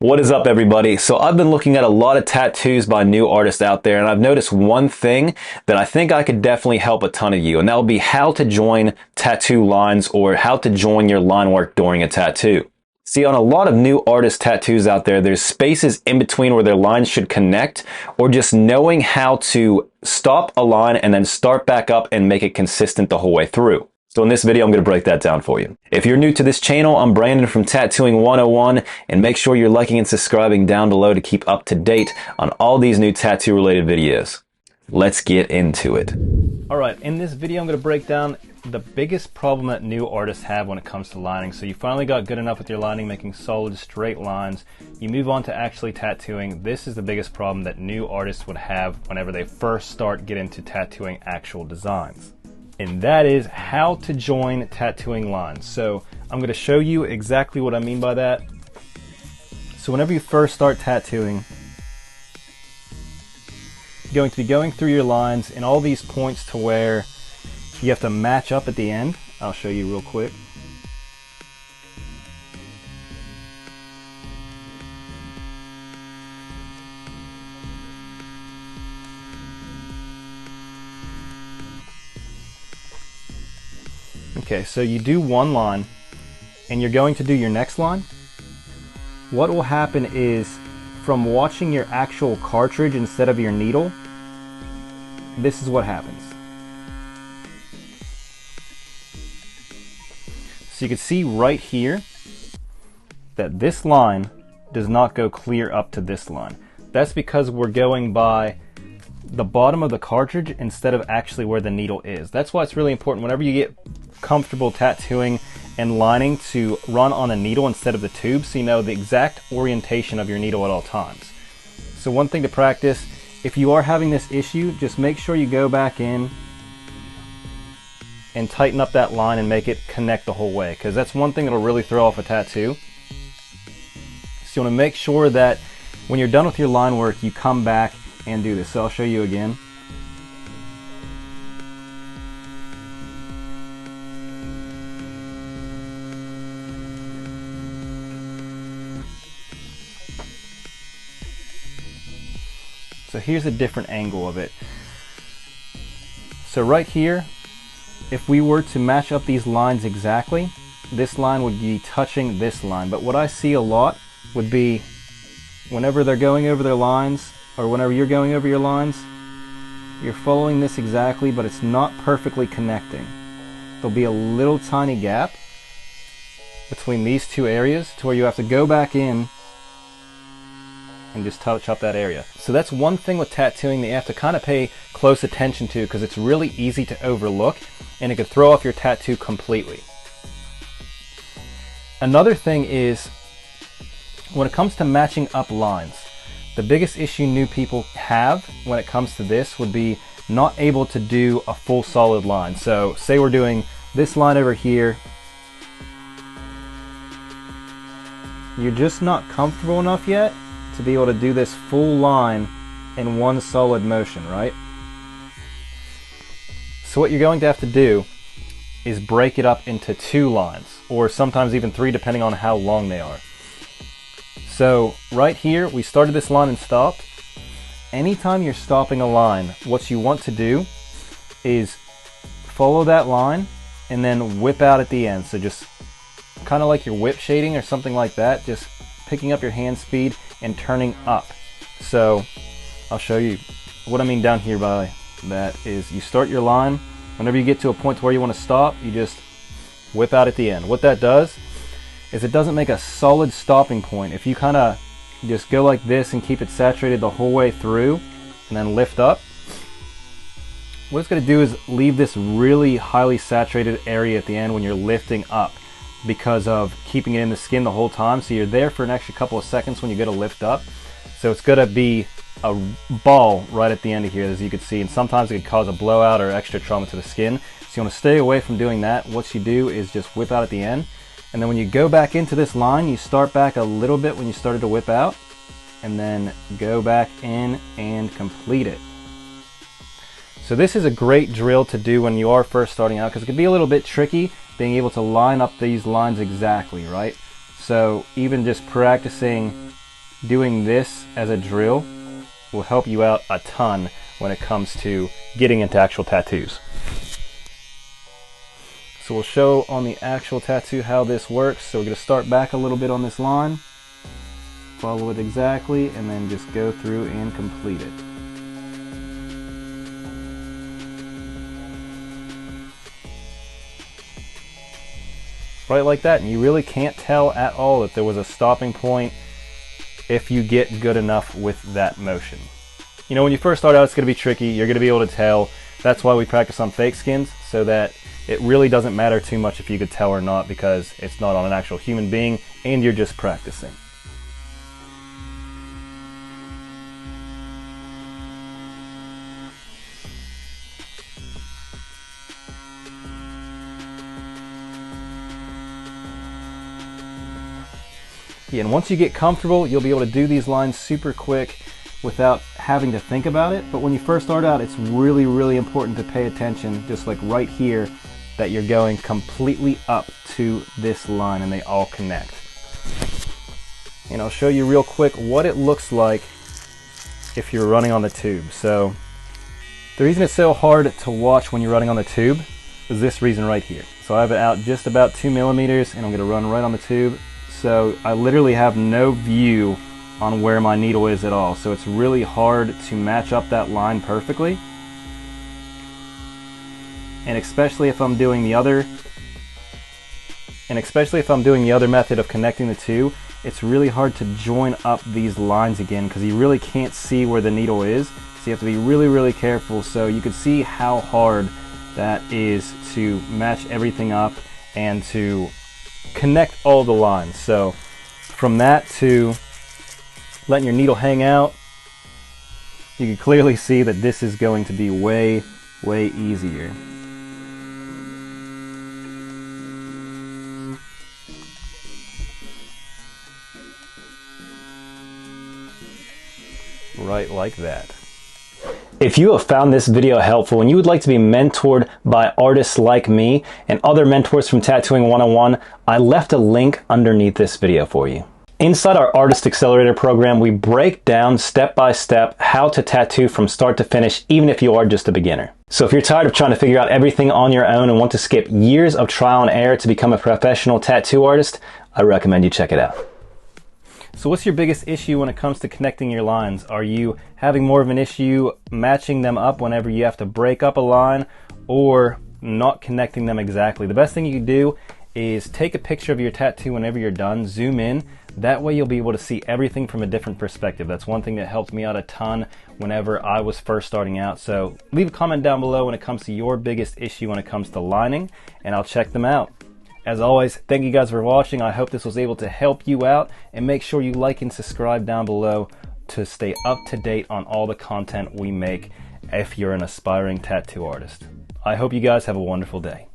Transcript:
What is up, everybody? So I've been looking at a lot of tattoos by new artists out there, and I've noticed one thing that I think I could definitely help a ton of you, and that will be how to join tattoo lines or how to join your line work during a tattoo. See, on a lot of new artist tattoos out there, there's spaces in between where their lines should connect, or just knowing how to stop a line and then start back up and make it consistent the whole way through. So in this video, I'm going to break that down for you. If you're new to this channel, I'm Brandon from Tattooing 101, and make sure you're liking and subscribing down below to keep up to date on all these new tattoo related videos. Let's get into it. All right, in this video, I'm going to break down the biggest problem that new artists have when it comes to lining. So you finally got good enough with your lining, making solid straight lines. You move on to actually tattooing. This is the biggest problem that new artists would have whenever they first get into tattooing actual designs. And that is how to join tattooing lines. So I'm going to show you exactly what I mean by that. So whenever you first start tattooing, you're going to be going through your lines and all these points to where you have to match up at the end. I'll show you real quick. Okay, so you do one line and you're going to do your next line. What will happen is, from watching your actual cartridge instead of your needle, this is what happens. So you can see right here that this line does not go clear up to this line. That's because we're going by the bottom of the cartridge instead of actually where the needle is. That's why it's really important whenever you get comfortable tattooing and lining to run on a needle instead of the tube, so you know the exact orientation of your needle at all times. So one thing to practice, if you are having this issue, just make sure you go back in and tighten up that line and make it connect the whole way, because that's one thing that'll really throw off a tattoo. So you want to make sure that when you're done with your line work, you come back and do this. So I'll show you again. So here's a different angle of it. So right here, if we were to match up these lines exactly, this line would be touching this line. But what I see a lot would be whenever they're going over their lines, or whenever you're going over your lines, you're following this exactly, but it's not perfectly connecting. There'll be a little tiny gap between these two areas to where you have to go back in and just touch up that area. So that's one thing with tattooing that you have to kind of pay close attention to, because it's really easy to overlook and it could throw off your tattoo completely. Another thing is, when it comes to matching up lines, the biggest issue new people have when it comes to this would be not able to do a full solid line. So say we're doing this line over here, you're just not comfortable enough yet to be able to do this full line in one solid motion, right? So what you're going to have to do is break it up into two lines, or sometimes even three, depending on how long they are. So right here, we started this line and stopped. Anytime you're stopping a line, what you want to do is follow that line and then whip out at the end. So just kind of like you're whip shading or something like that, just picking up your hand speed and turning up. So I'll show you what I mean down here by that is, you start your line, whenever you get to a point where you want to stop, you just whip out at the end. What that does is it doesn't make a solid stopping point. If you kind of just go like this and keep it saturated the whole way through and then lift up, what it's going to do is leave this really highly saturated area at the end when you're lifting up, because of keeping it in the skin the whole time. So you're there for an extra couple of seconds when you go to lift up. So it's going to be a ball right at the end of here, as you can see, and sometimes it could cause a blowout or extra trauma to the skin. So you want to stay away from doing that. What you do is just whip out at the end, and then when you go back into this line, you start back a little bit when you started to whip out, and then go back in and complete it. So this is a great drill to do when you are first starting out, because it can be a little bit tricky being able to line up these lines exactly, right? So even just practicing doing this as a drill will help you out a ton when it comes to getting into actual tattoos. So we'll show on the actual tattoo how this works. So we're going to start back a little bit on this line, follow it exactly, and then just go through and complete it. Right like that, and you really can't tell at all if there was a stopping point if you get good enough with that motion. You know, when you first start out, it's going to be tricky. You're going to be able to tell. That's why we practice on fake skins, so that it really doesn't matter too much if you could tell or not, because it's not on an actual human being and you're just practicing. Yeah, and once you get comfortable, you'll be able to do these lines super quick without having to think about it. But when you first start out, it's really, really important to pay attention, just like right here, that you're going completely up to this line and they all connect. And I'll show you real quick what it looks like if you're running on the tube. So the reason it's so hard to watch when you're running on the tube is this reason right here. So I have it out just about 2 millimeters and I'm going to run right on the tube. So I literally have no view on where my needle is at all. So it's really hard to match up that line perfectly. And especially if I'm doing the other method of connecting the two, it's really hard to join up these lines again because you really can't see where the needle is. So you have to be really, really careful. So you can see how hard that is to match everything up and to connect all the lines. So from that to letting your needle hang out, you can clearly see that this is going to be way, way easier. Right like that. If you have found this video helpful and you would like to be mentored by artists like me and other mentors from Tattooing 101, I left a link underneath this video for you. Inside our Artist Accelerator program, we break down step by step how to tattoo from start to finish, even if you are just a beginner. So if you're tired of trying to figure out everything on your own and want to skip years of trial and error to become a professional tattoo artist, I recommend you check it out. So what's your biggest issue when it comes to connecting your lines? Are you having more of an issue matching them up whenever you have to break up a line, or not connecting them exactly? The best thing you can do is take a picture of your tattoo whenever you're done, zoom in. That way you'll be able to see everything from a different perspective. That's one thing that helped me out a ton whenever I was first starting out. So leave a comment down below when it comes to your biggest issue when it comes to lining, and I'll check them out. As always, thank you guys for watching. I hope this was able to help you out, and make sure you like and subscribe down below to stay up to date on all the content we make if you're an aspiring tattoo artist. I hope you guys have a wonderful day.